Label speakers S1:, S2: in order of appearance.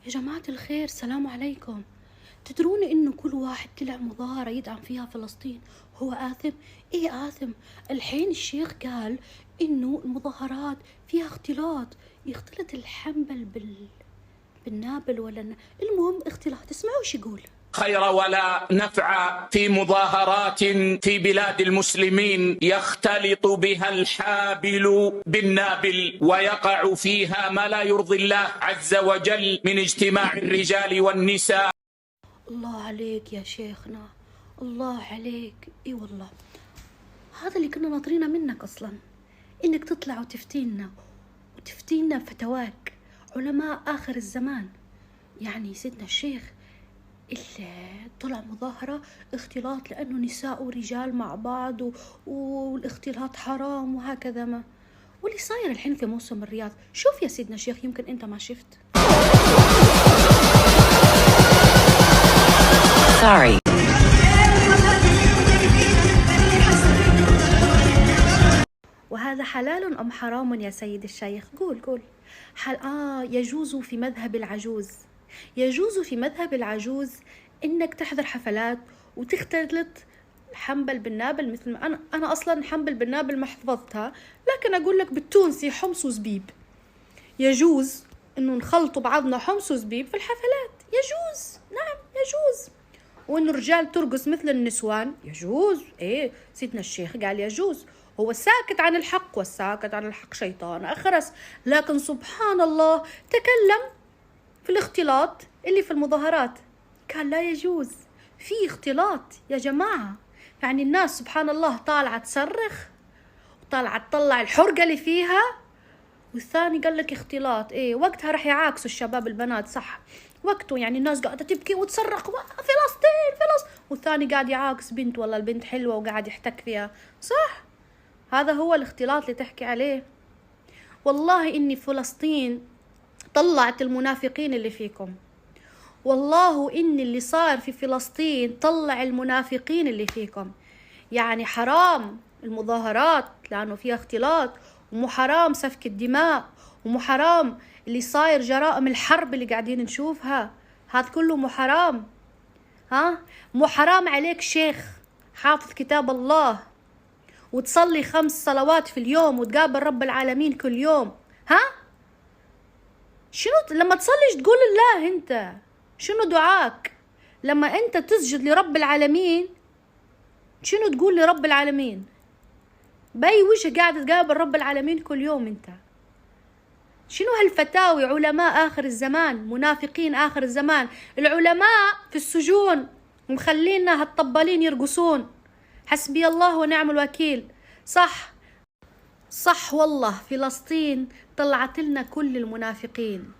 S1: يا جماعة الخير، سلام عليكم. تدرون إنه كل واحد طلع مظاهرة يدعم فيها فلسطين هو آثم؟ إيه آثم؟ الحين الشيخ قال إنه المظاهرات فيها اختلاط، يختلط الحنبل بالنابل المهم اختلاط. اسمعوا وش يقول:
S2: خير ولا نفع في مظاهرات في بلاد المسلمين يختلط بها الحابل بالنابل ويقع فيها ما لا يرضي الله عز وجل من اجتماع الرجال والنساء.
S1: الله عليك يا شيخنا، الله عليك. اي والله، هذا اللي كنا ناطرينه منك اصلا، انك تطلع وتفتينا فتواك علماء اخر الزمان. يعني سيدنا الشيخ اللي طلع مظاهرة اختلاط لأنه نساء ورجال مع بعض والاختلاط حرام وهكذا. ما واللي صاير الحين في موسم الرياض، شوف يا سيدنا الشيخ، يمكن أنت ما شفت.
S3: Sorry.
S1: وهذا حلال أم حرام يا سيد الشيخ؟ قول. يجوز في مذهب العجوز، يجوز في مذهب العجوز إنك تحضر حفلات وتختلط الحنبل بالنابل. مثل ما أنا أصلا حنبل بالنابل ما حفظتها، لكن أقول لك بالتونسي حمص وزبيب. يجوز إنه نخلطوا بعضنا حمص وزبيب في الحفلات، يجوز، نعم يجوز. وإنه الرجال ترقص مثل النسوان، يجوز. إيه، سيدنا الشيخ قال يجوز. هو ساكت عن الحق، والساكت عن الحق شيطان أخرس. لكن سبحان الله تكلم في الاختلاط اللي في المظاهرات، قال لا يجوز، في اختلاط يا جماعة. يعني الناس سبحان الله طالعة تصرخ وطالعة تطلع الحرقة اللي فيها، والثاني قال لك اختلاط. ايه، وقتها راح يعاكسوا الشباب البنات، صح وقته. يعني الناس قاعدة تبكي وتصرخ فلسطين، والثاني قاعد يعاكس بنت، والله البنت حلوة وقاعد يحتك فيها، صح. هذا هو الاختلاط اللي تحكي عليه. والله إني فلسطين طلعت المنافقين اللي فيكم، والله إن اللي صار في فلسطين طلع المنافقين اللي فيكم. يعني حرام المظاهرات لأنه فيها اختلاط، ومو حرام سفك الدماء، ومو حرام اللي صاير جرائم الحرب اللي قاعدين نشوفها، هذا كله مو حرام. مو حرام عليك شيخ حافظ كتاب الله وتصلي 5 صلوات في اليوم وتقابل رب العالمين كل يوم؟ شنو لما تصليش تقول الله؟ انت شنو دعاك لما انت تسجد لرب العالمين؟ شنو تقول لرب العالمين؟ باي وجه قاعد تقابل رب العالمين كل يوم انت؟ شنو هالفتاوي؟ علماء آخر الزمان، منافقين آخر الزمان. العلماء في السجون ومخلينا هالطبالين يرقصون. حسبي الله ونعم الوكيل. صح والله، فلسطين طلعت لنا كل المنافقين.